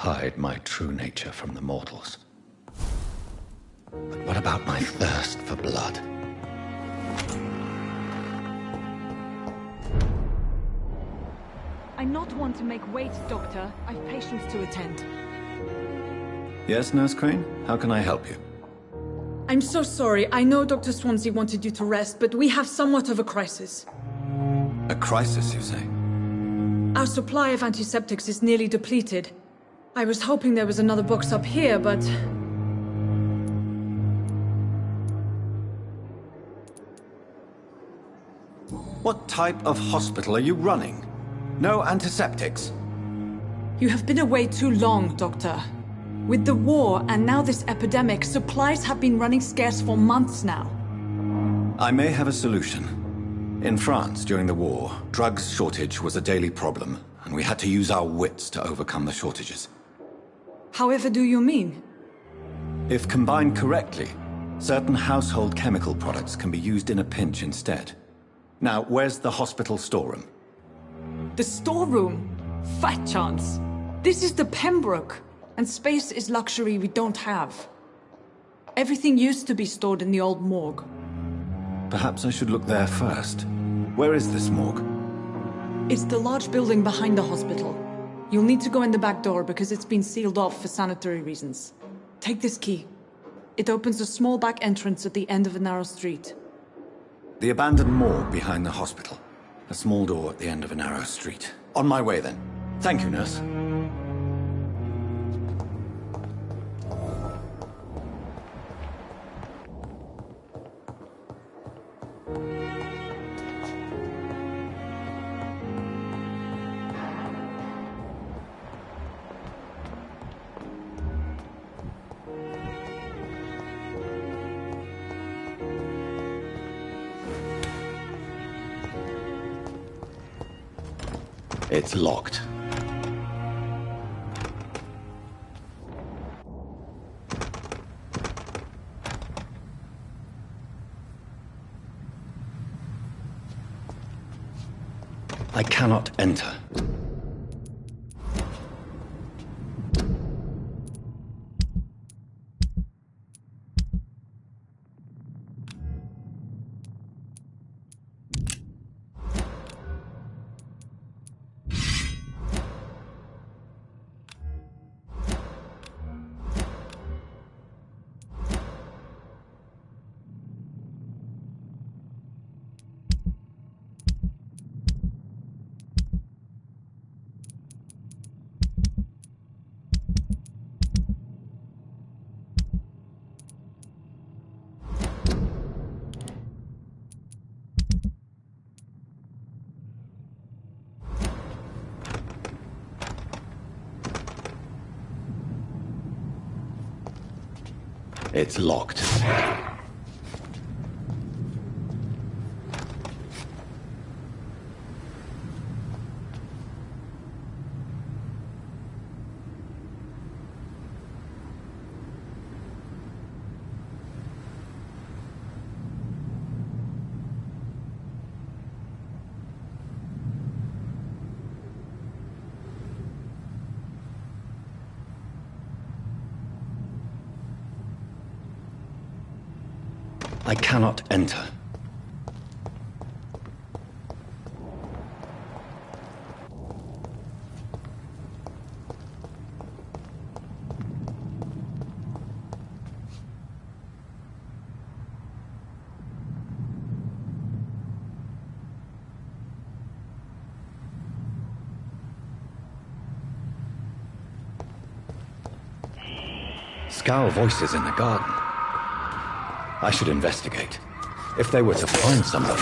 hide my true nature from the mortals. But what about my thirst for blood? I'm not one to make wait, Doctor. I've patients to attend. Yes, Nurse Crane? How can I help you? I'm so sorry. I know Dr. Swansea wanted you to rest, but we have somewhat of a crisis. A crisis, you say? Our supply of antiseptics is nearly depleted. I was hoping there was another box up here, but... What type of hospital are you running? No antiseptics? You have been away too long, Doctor. With the war and now this epidemic, supplies have been running scarce for months now. I may have a solution. In France, during the war, drugs shortage was a daily problem, and we had to use our wits to overcome the shortages. However do you mean? If combined correctly, certain household chemical products can be used in a pinch instead. Now, where's the hospital storeroom? The storeroom? Fat chance. This is the Pembroke, and space is luxury we don't have. Everything used to be stored in the old morgue. Perhaps I should look there first. Where is this morgue? It's the large building behind the hospital. You'll need to go in the back door because it's been sealed off for sanitary reasons. Take this key. It opens a small back entrance at the end of a narrow street. The abandoned morgue behind the hospital. A small door at the end of a narrow street. On my way then. Thank you, nurse. It's locked. I cannot enter. It's locked. I cannot enter. Scowl voices in the garden. I should investigate. If they were to find somebody...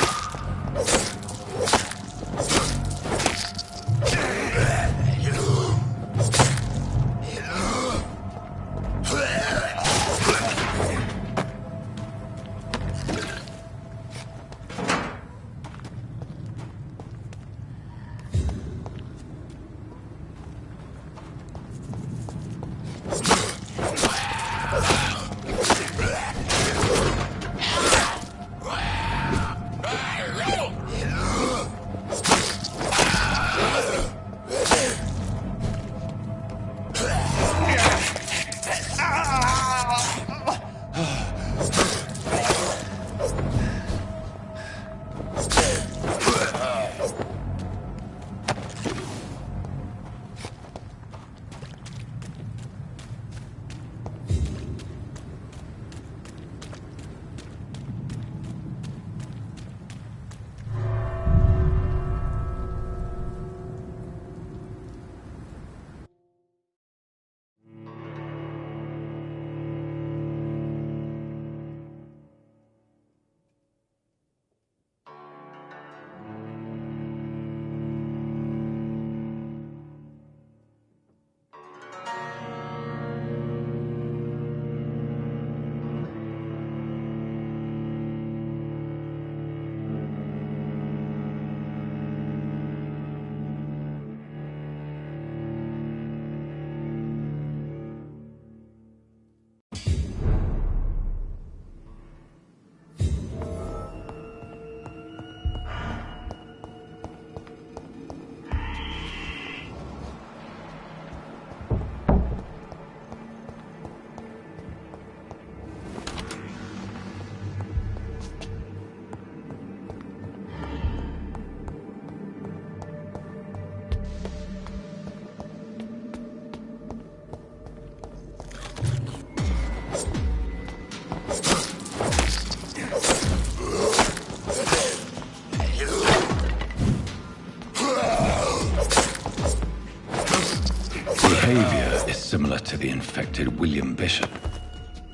similar to the infected William Bishop.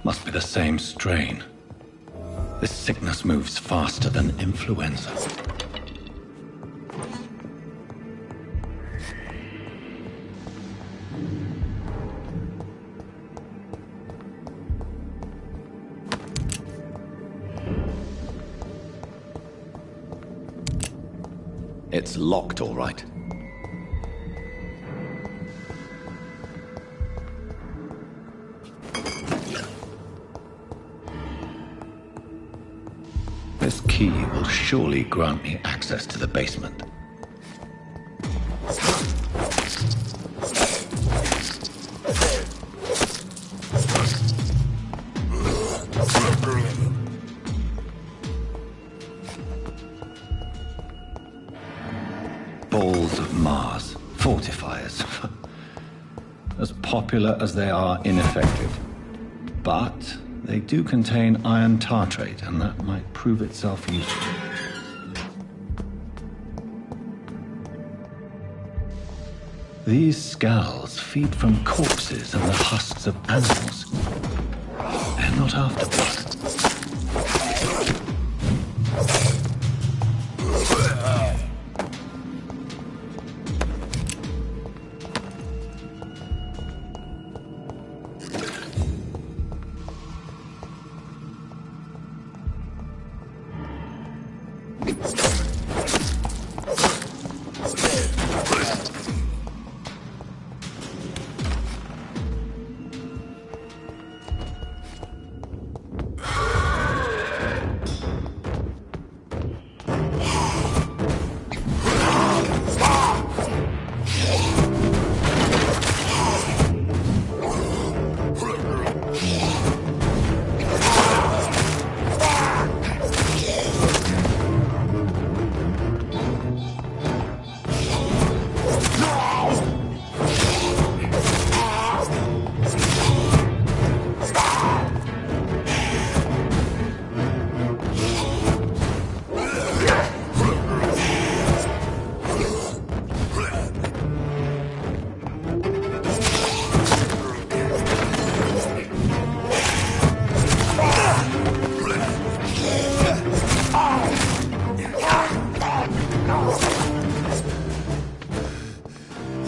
Must be the same strain. This sickness moves faster than influenza. It's locked, all right. This key will surely grant me access to the basement. Balls of Mars, fortifiers. As popular as they are ineffective. But they do contain iron tartrate, and that might prove itself useful. These skulls feed from corpses and the husks of animals. They're not after blood.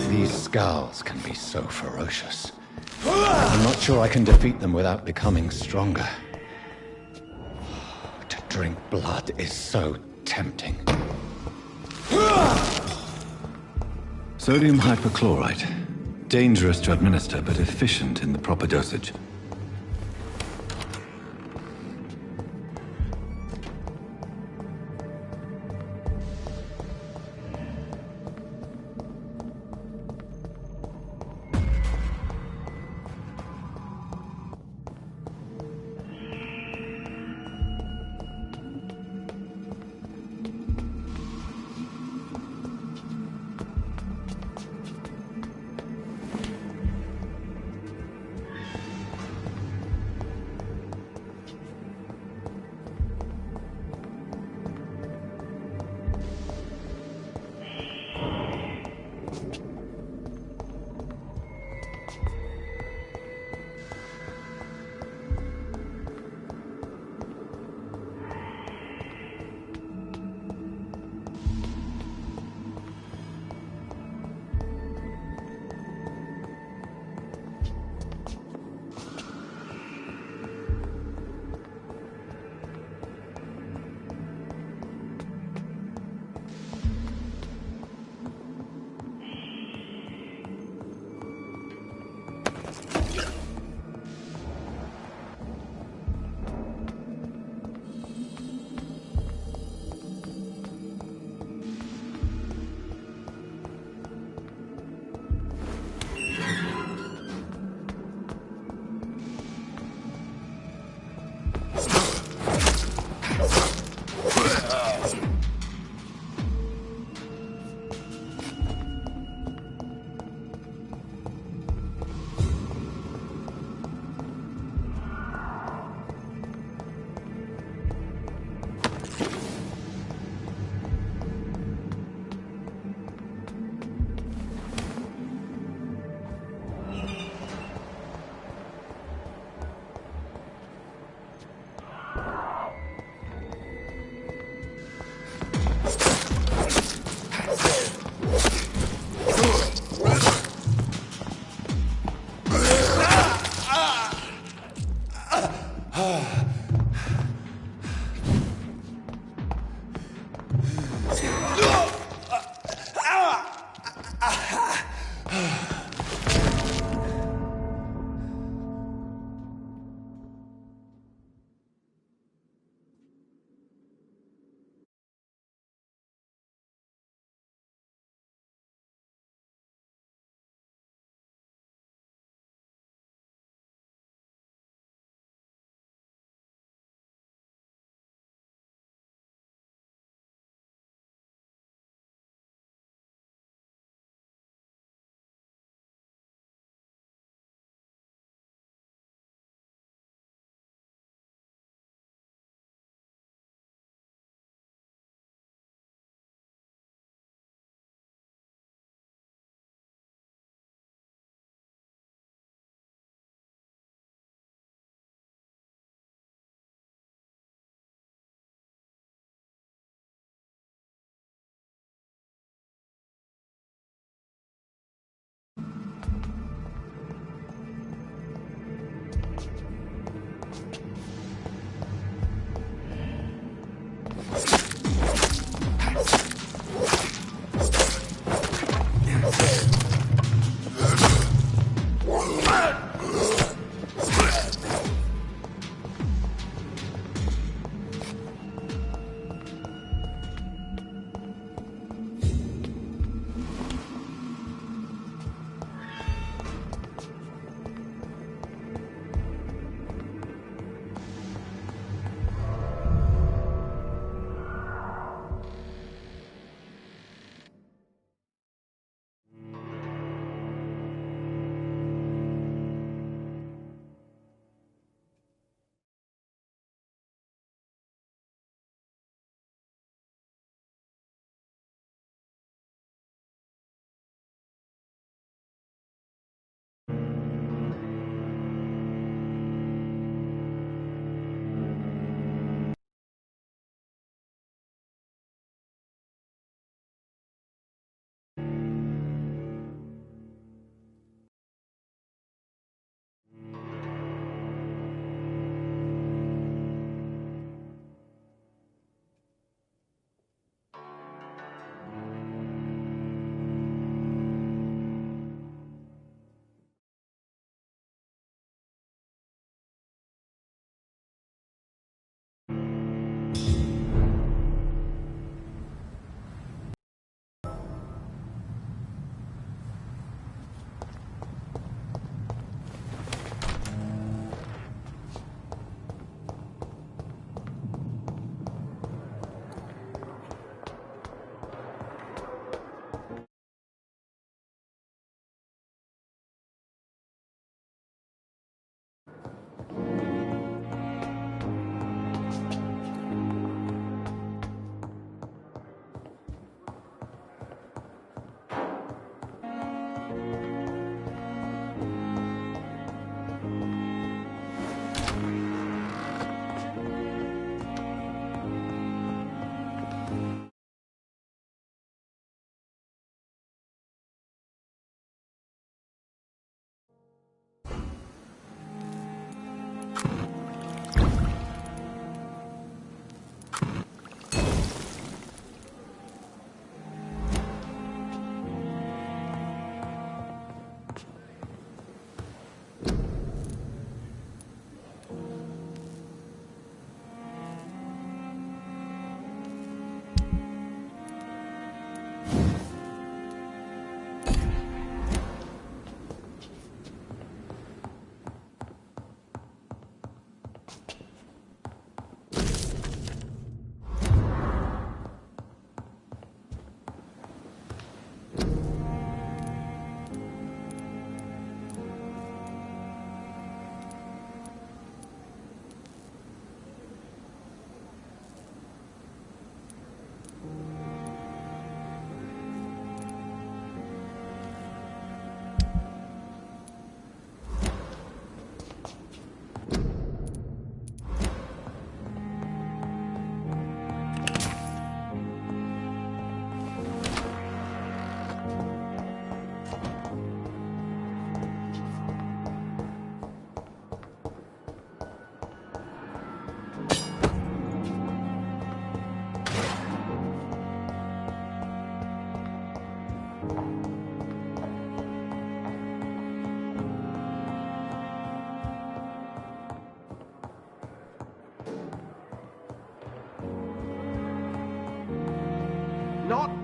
These skulls can be so ferocious. I'm not sure I can defeat them without becoming stronger. To drink blood is so tempting. Sodium hypochlorite. Dangerous to administer, but efficient in the proper dosage.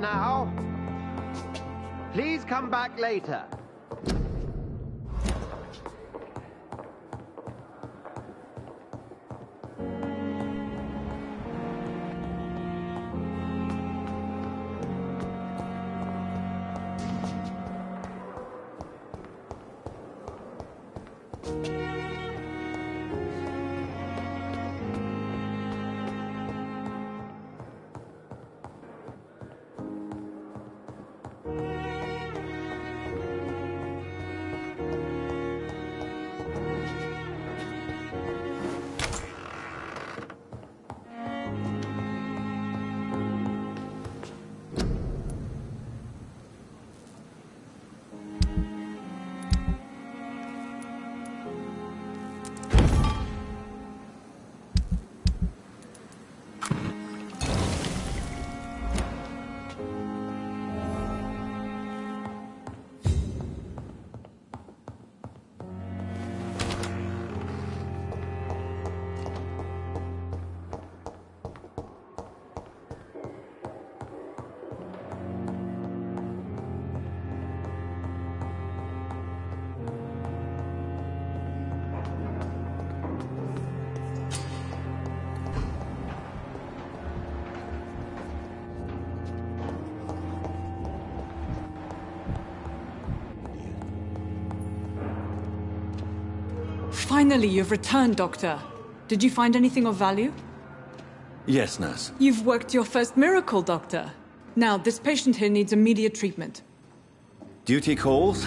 now. Please come back later. Finally, you've returned, Doctor. Did you find anything of value? Yes, nurse. You've worked your first miracle, Doctor. Now, this patient here needs immediate treatment. Duty calls.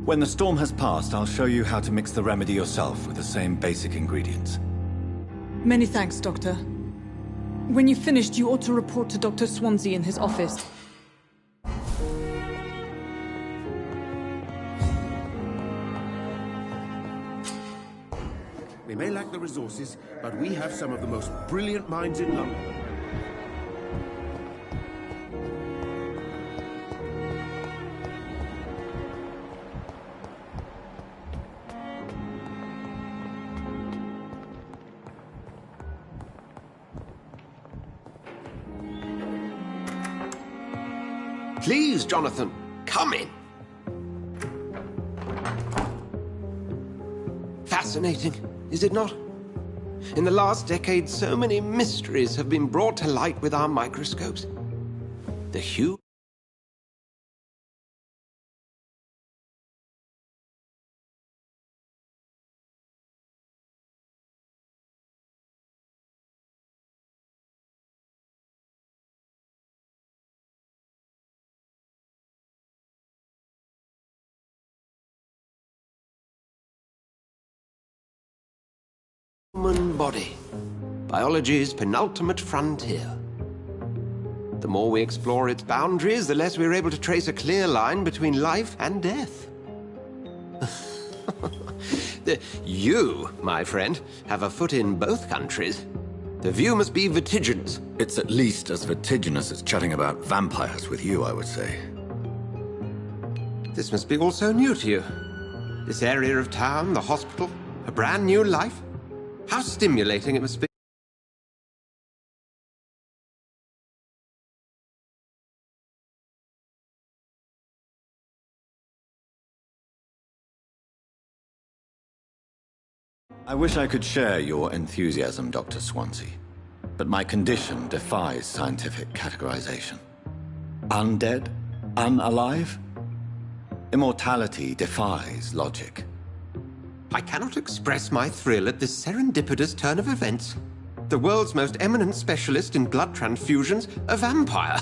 When the storm has passed, I'll show you how to mix the remedy yourself with the same basic ingredients. Many thanks, Doctor. When you've finished, you ought to report to Dr. Swansea in his office. We may lack the resources, but we have some of the most brilliant minds in London. Please, Jonathan, come in. Fascinating, is it not? In the last decade, so many mysteries have been brought to light with our microscopes. The human body, biology's penultimate frontier. The more we explore its boundaries, the less we're able to trace a clear line between life and death. You, my friend, have a foot in both countries. The view must be vertiginous. It's at least as vertiginous as chatting about vampires with you, I would say. This must be all so new to you. This area of town, the hospital, a brand new life. How stimulating it must be. I wish I could share your enthusiasm, Dr. Swansea, but my condition defies scientific categorization. Undead? Unalive? Immortality defies logic. I cannot express my thrill at this serendipitous turn of events. The world's most eminent specialist in blood transfusions, a vampire.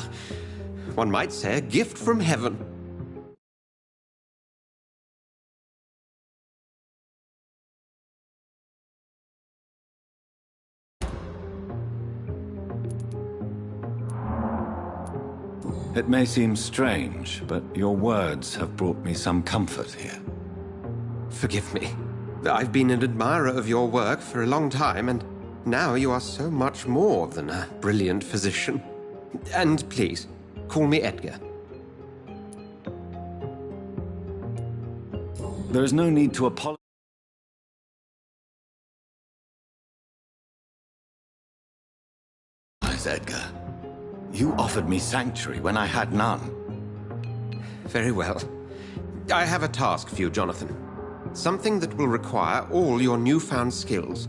One might say a gift from heaven. It may seem strange, but your words have brought me some comfort here. Forgive me. I've been an admirer of your work for a long time, and now you are so much more than a brilliant physician. And please, call me Edgar. There is no need to apologize, Edgar. You offered me sanctuary when I had none. Very well. I have a task for you, Jonathan. Something that will require all your newfound skills.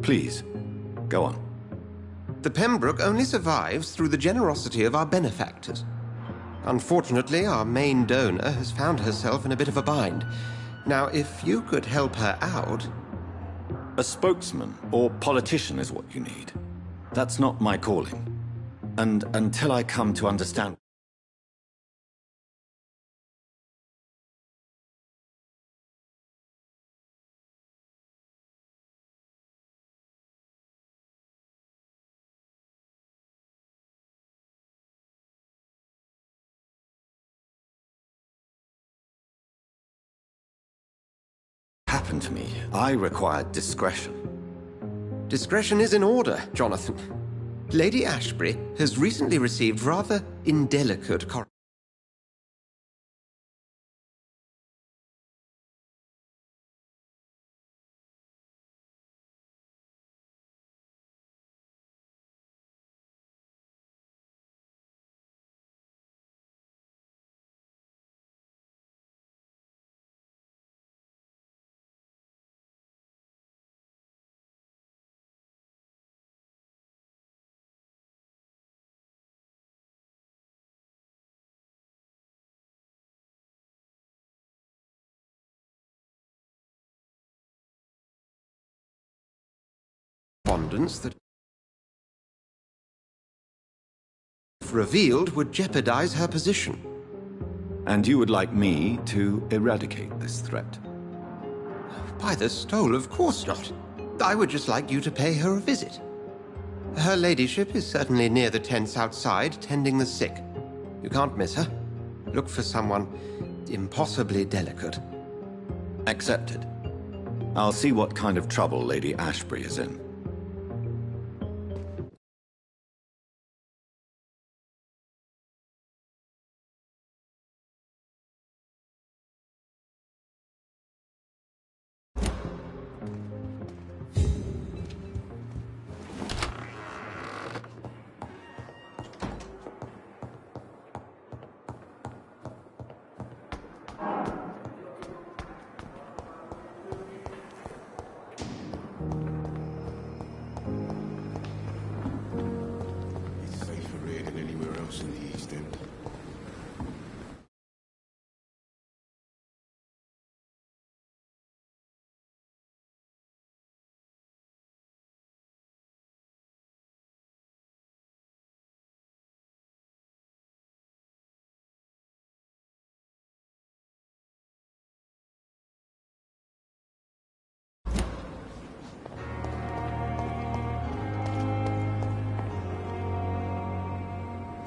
Please, go on. The Pembroke only survives through the generosity of our benefactors. Unfortunately, our main donor has found herself in a bit of a bind. Now, if you could help her out... A spokesman or politician is what you need. That's not my calling. And until I come to understand... happened to me, I required discretion. Discretion is in order, Jonathan. Lady Ashbury has recently received rather indelicate correspondence that, if revealed, would jeopardize her position. And you would like me to eradicate this threat? By the stole, of course not. I would just like you to pay her a visit. Her ladyship is certainly near the tents outside, tending the sick. You can't miss her. Look for someone impossibly delicate. Accepted. I'll see what kind of trouble Lady Ashbury is in.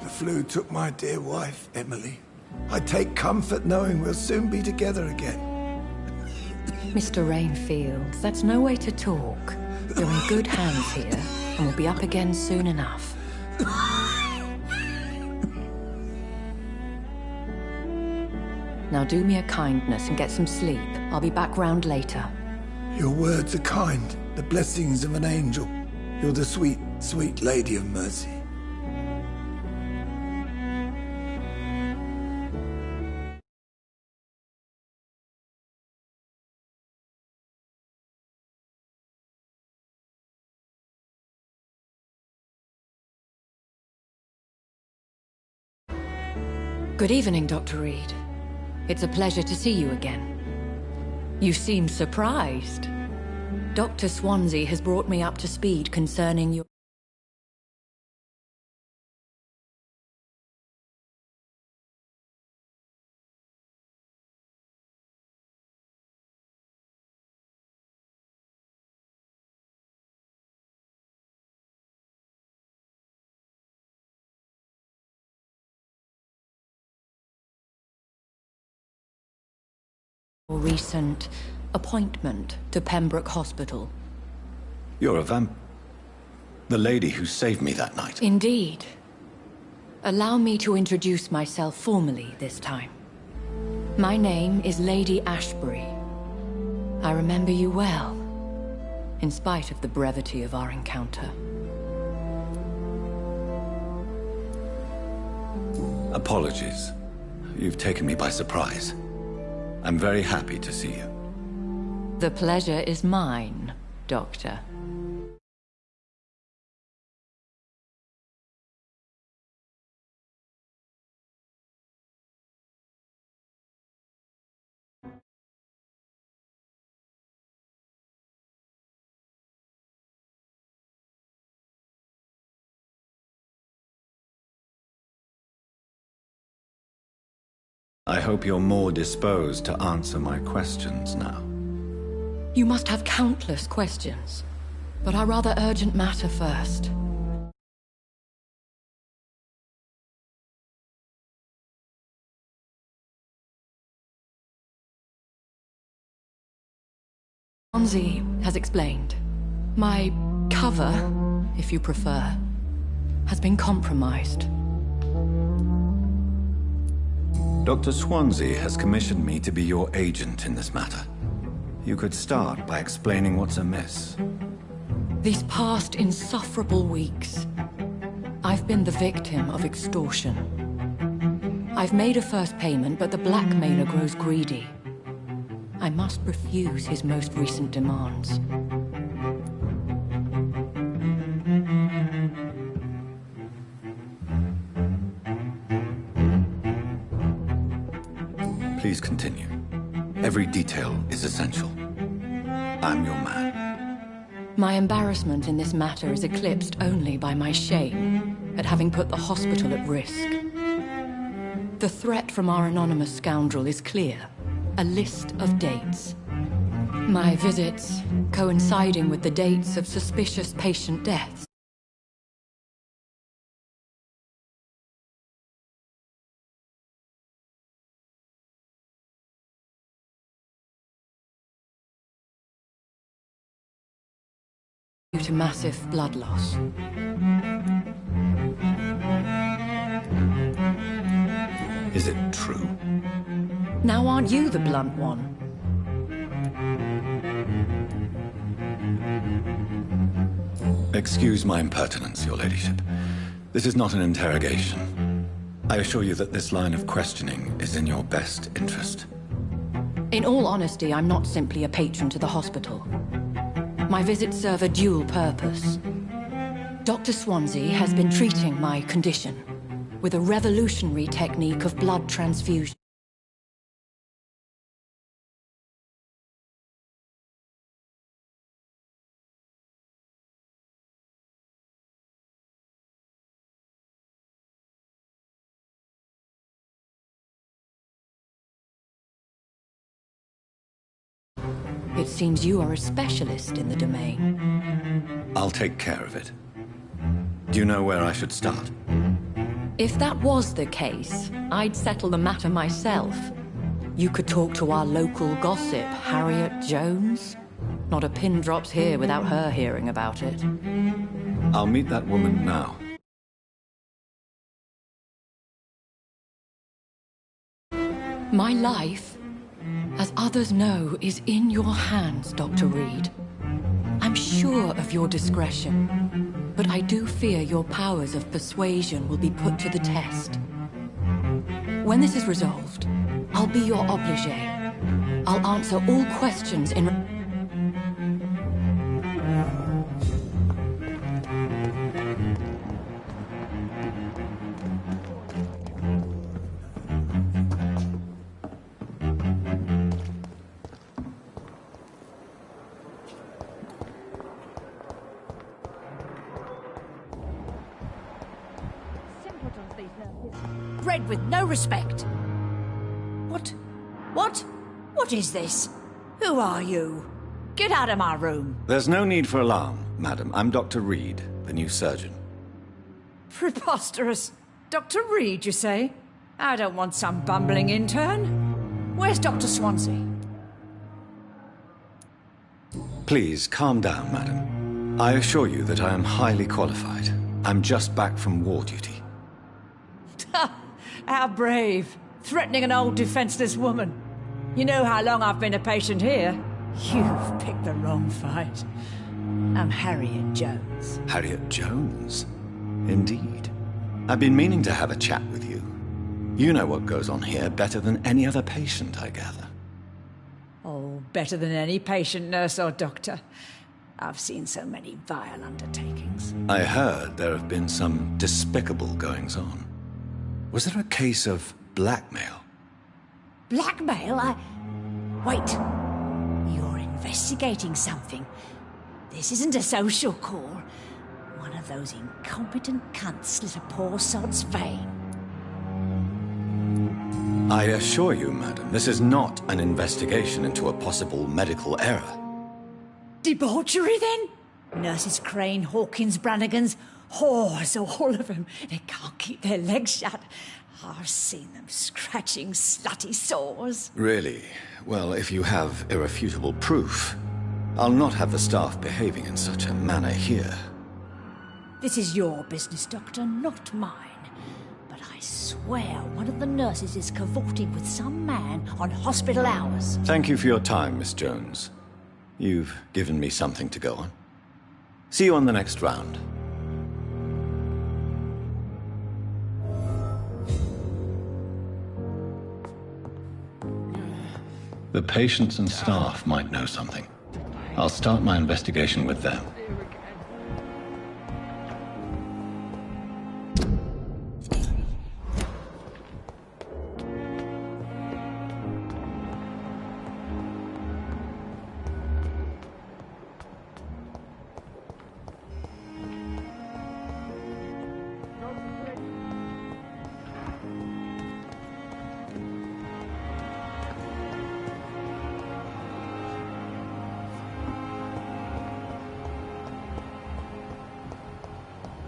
The flu took my dear wife, Emily. I take comfort knowing we'll soon be together again. Mr. Rainfield, that's no way to talk. You're in good hands here, and we'll be up again soon enough. Now do me a kindness and get some sleep. I'll be back round later. Your words are kind, the blessings of an angel. You're the sweet, sweet Lady of Mercy. Good evening, Dr. Reed. It's a pleasure to see you again. You seem surprised. Dr. Swansea has brought me up to speed concerning your... recent appointment to Pembroke Hospital. You're a vamp... The lady who saved me that night. Indeed. Allow me to introduce myself formally this time. My name is Lady Ashbury. I remember you well, in spite of the brevity of our encounter. Apologies. You've taken me by surprise. I'm very happy to see you. The pleasure is mine, Doctor. I hope you're more disposed to answer my questions now. You must have countless questions, but our rather urgent matter first. Swansea has explained. My cover, if you prefer, has been compromised. Dr. Swansea has commissioned me to be your agent in this matter. You could start by explaining what's amiss. These past insufferable weeks, I've been the victim of extortion. I've made a first payment, but the blackmailer grows greedy. I must refuse his most recent demands. Please continue. Every detail is essential. I'm your man. My embarrassment in this matter is eclipsed only by my shame at having put the hospital at risk. The threat from our anonymous scoundrel is clear. A list of dates. My visits coinciding with the dates of suspicious patient deaths. Due to massive blood loss. Is it true? Now aren't you the blunt one? Excuse my impertinence, your ladyship. This is not an interrogation. I assure you that this line of questioning is in your best interest. In all honesty, I'm not simply a patron to the hospital. My visits serve a dual purpose. Dr. Swansea has been treating my condition with a revolutionary technique of blood transfusion. It seems you are a specialist in the domain. I'll take care of it. Do you know where I should start? If that was the case, I'd settle the matter myself. You could talk to our local gossip, Harriet Jones. Not a pin drops here without her hearing about it. I'll meet that woman now. My life, as others know, is in your hands, Dr. Reed. I'm sure of your discretion, but I do fear your powers of persuasion will be put to the test. When this is resolved, I'll be your obligé. I'll answer all questions in... Bred with no respect. What? What is this? Who are you? Get out of my room. There's no need for alarm, madam. I'm Dr. Reed, the new surgeon. Preposterous. Dr. Reed, you say? I don't want some bumbling intern. Where's Dr. Swansea? Please, calm down, madam. I assure you that I am highly qualified. I'm just back from war duty. How brave. Threatening an old defenseless woman. You know how long I've been a patient here? You've picked the wrong fight. I'm Harriet Jones. Harriet Jones? Indeed. I've been meaning to have a chat with you. You know what goes on here better than any other patient, I gather. Oh, better than any patient, nurse or doctor. I've seen so many vile undertakings. I heard there have been some despicable goings-on. Was there a case of blackmail? Blackmail? Wait. You're investigating something. This isn't a social call. One of those incompetent cunts slit a poor sod's vein. I assure you, madam, this is not an investigation into a possible medical error. Debauchery, then? Nurses Crane, Hawkins, Brannigans, whores, all of them. They can't keep their legs shut. I've seen them scratching slutty sores. Really? Well, if you have irrefutable proof, I'll not have the staff behaving in such a manner here. This is your business, Doctor, not mine. But I swear one of the nurses is cavorting with some man on hospital hours. Thank you for your time, Miss Jones. You've given me something to go on. See you on the next round. The patients and staff might know something. I'll start my investigation with them.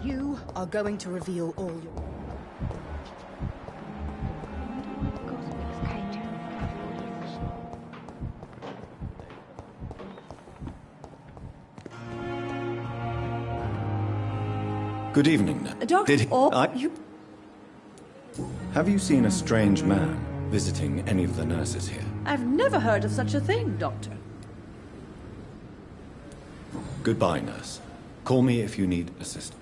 You are going to reveal all your... Good evening. Doctor, Have you seen a strange man visiting any of the nurses here? I've never heard of such a thing, Doctor. Goodbye, nurse. Call me if you need assistance.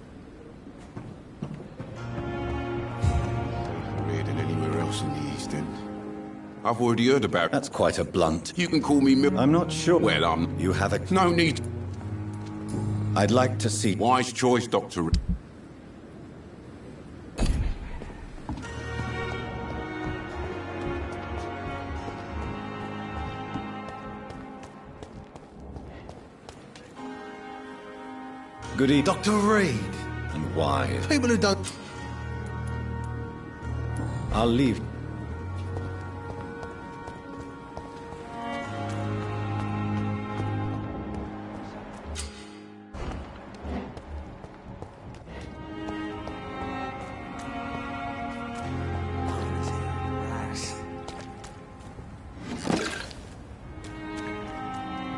Than anywhere else in the East End. I've already heard about it. That's quite a blunt. You can call me I'm not sure. Well, You have a... no need. I'd like to see... Wise choice, Doctor. Good evening. Dr. Reed. And wise. People who don't... I'll leave.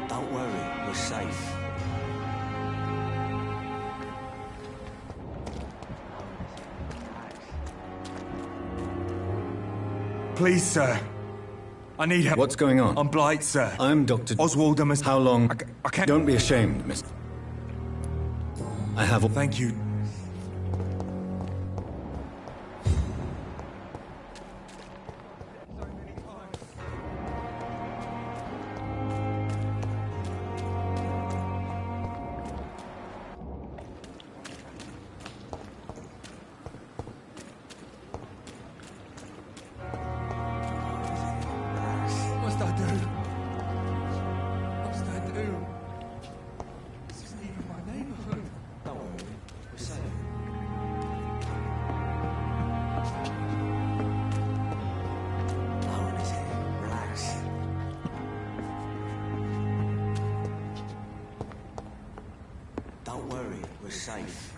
Don't worry, we're safe. Please, sir. I need help. What's going on? I'm Blight, sir. I'm Dr. Oswald, How long? I can't... Don't be ashamed, miss. I have... Thank you. What must I do? What must I do? This isn't even my neighborhood. Don't worry, we're safe. No one is here. Relax. Don't worry, we're safe.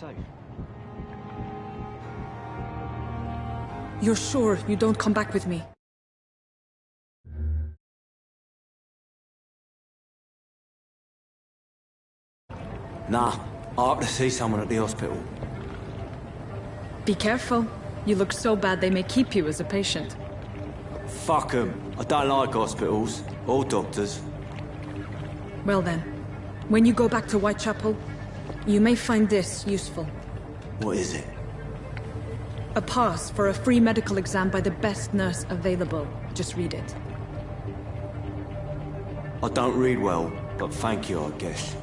safe. You're sure you don't come back with me? Nah, I have to see someone at the hospital. Be careful. You look so bad they may keep you as a patient. Fuck 'em. I don't like hospitals. Or doctors. Well then, when you go back to Whitechapel, you may find this useful. What is it? A pass for a free medical exam by the best nurse available. Just read it. I don't read well, but thank you, I guess.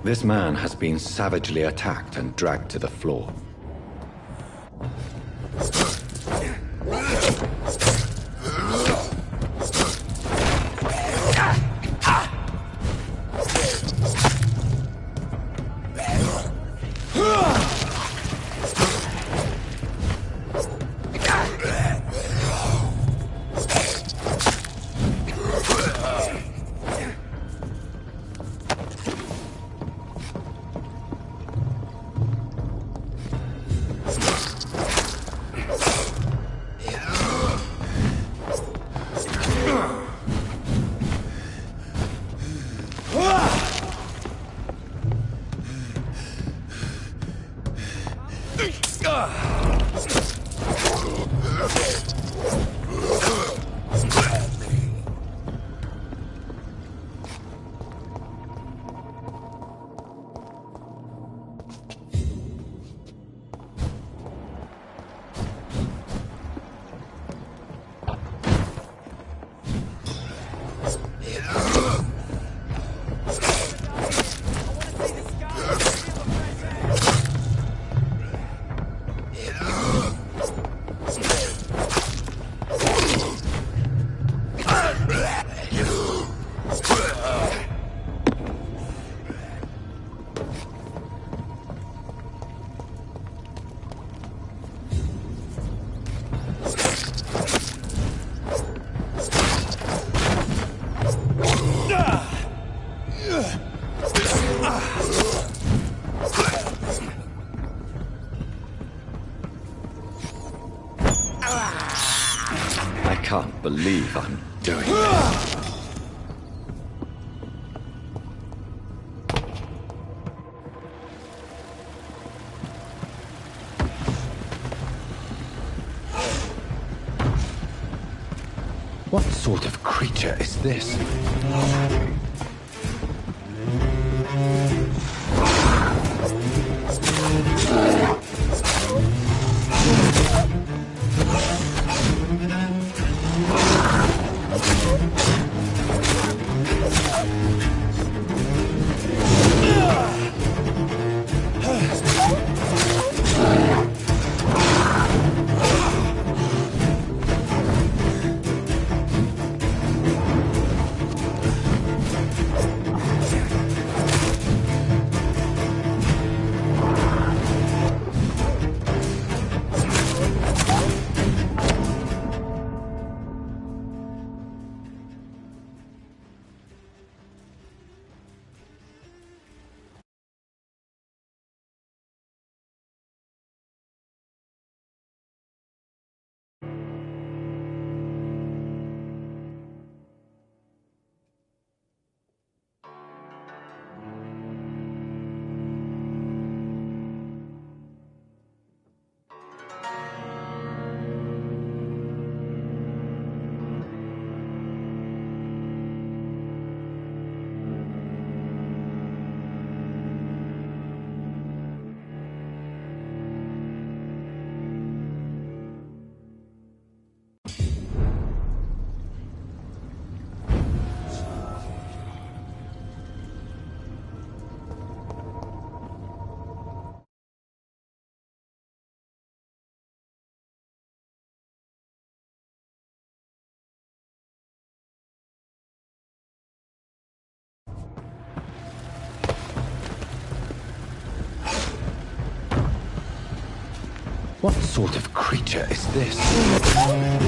This man has been savagely attacked and dragged to the floor. I can't believe I'm doing this. What sort of creature is this? What sort of creature is this?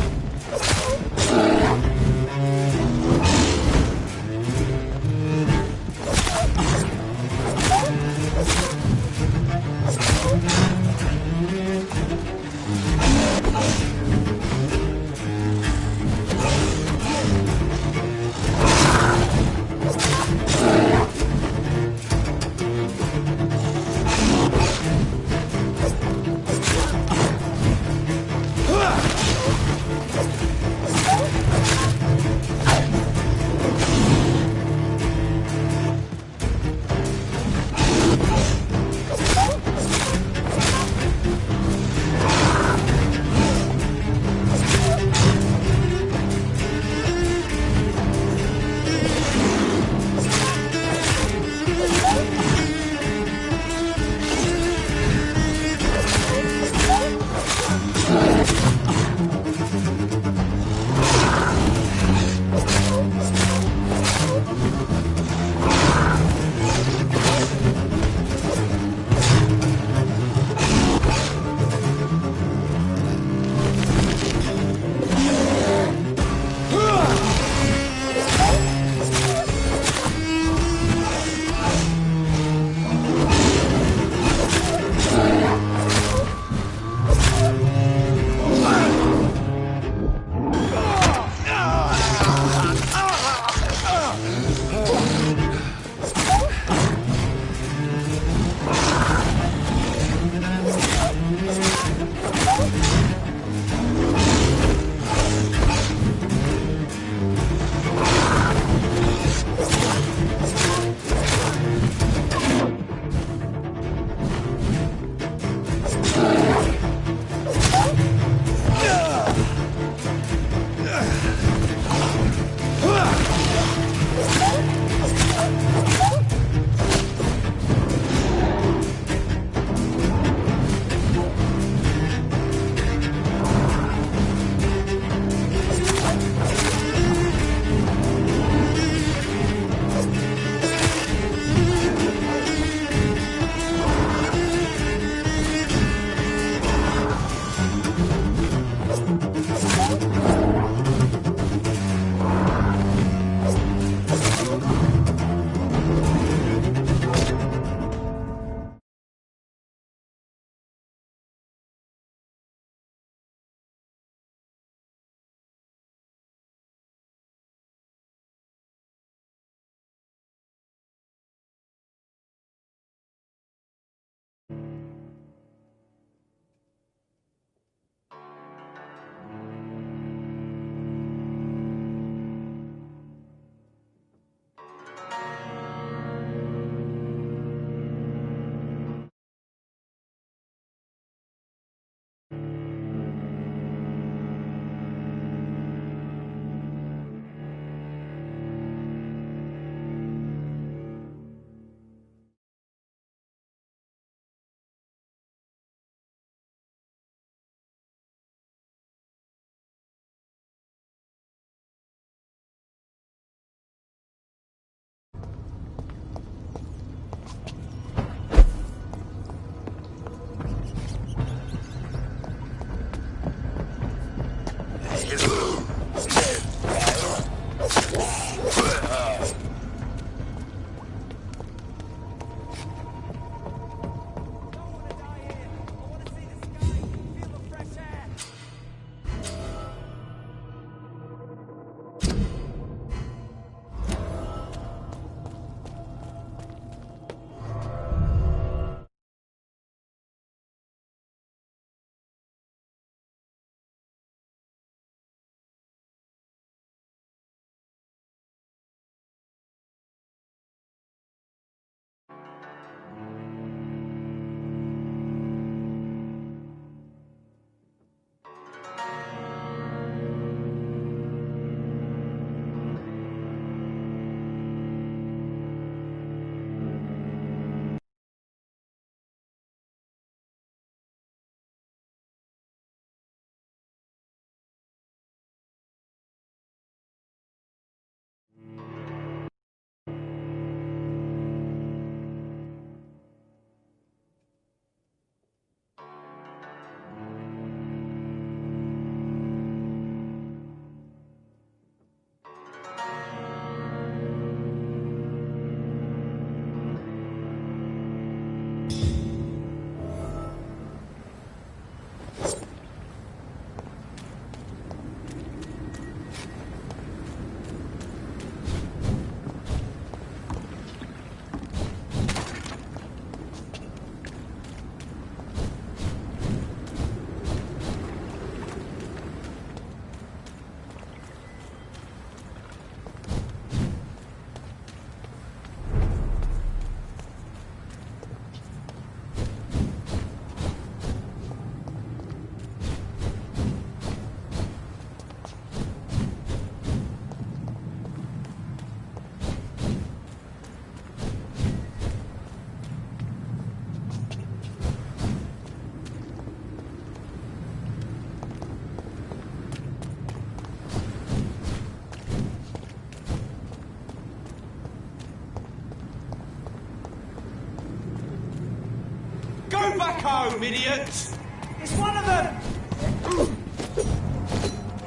back home, idiots! It's one of them!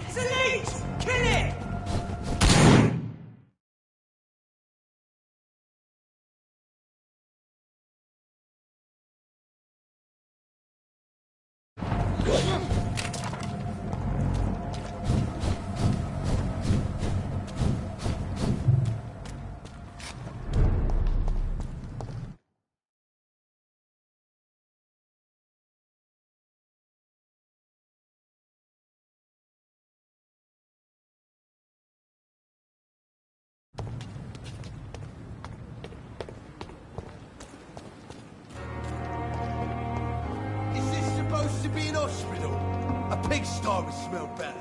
It's elite! Kill it! Supposed to be an hospital. A pigsty would smell better.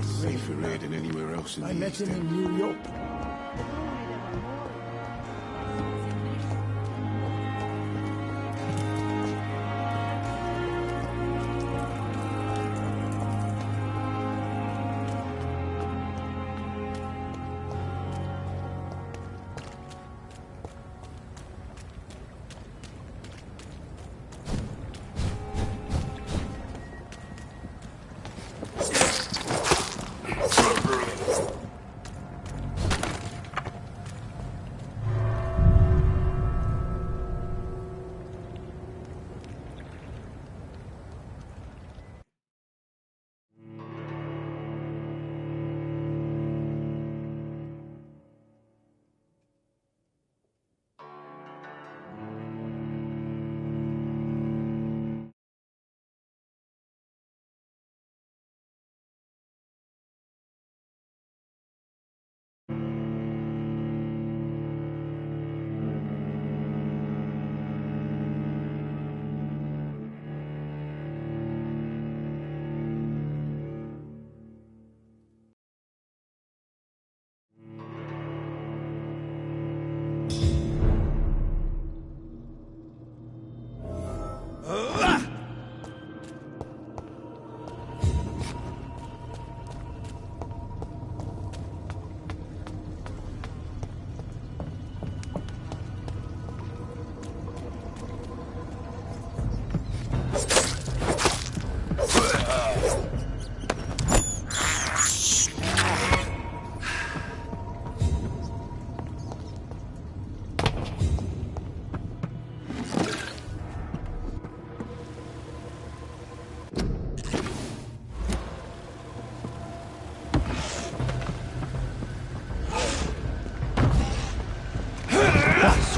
Safer here than anywhere else in the I met East him End. in New York.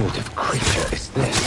sort of creature is this?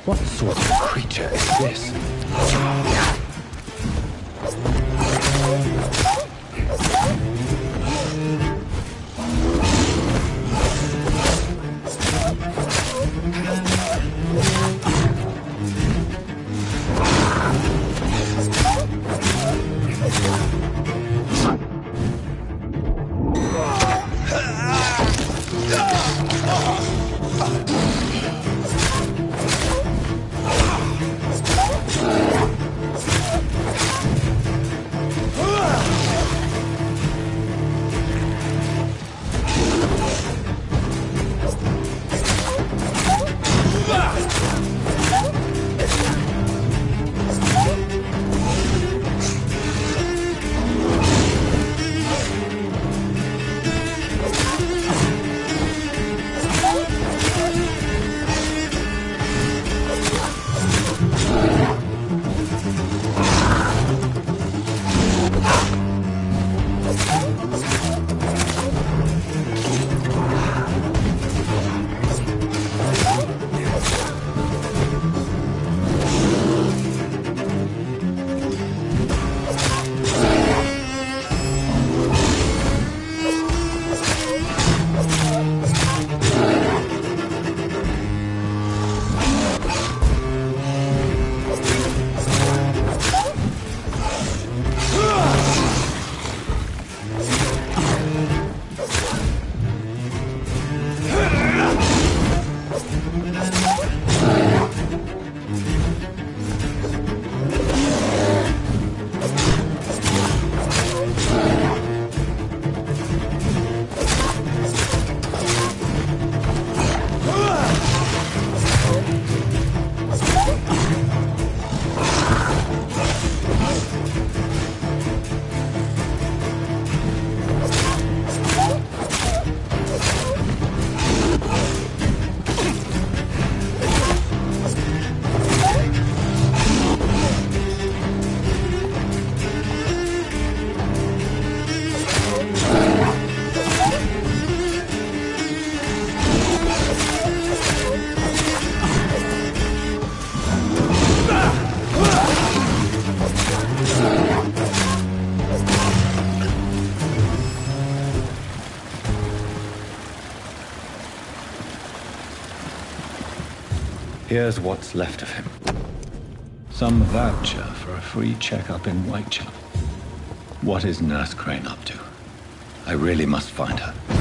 What sort of creature is this? Here's what's left of him. Some voucher for a free checkup in Whitechapel. What is Nurse Crane up to? I really must find her.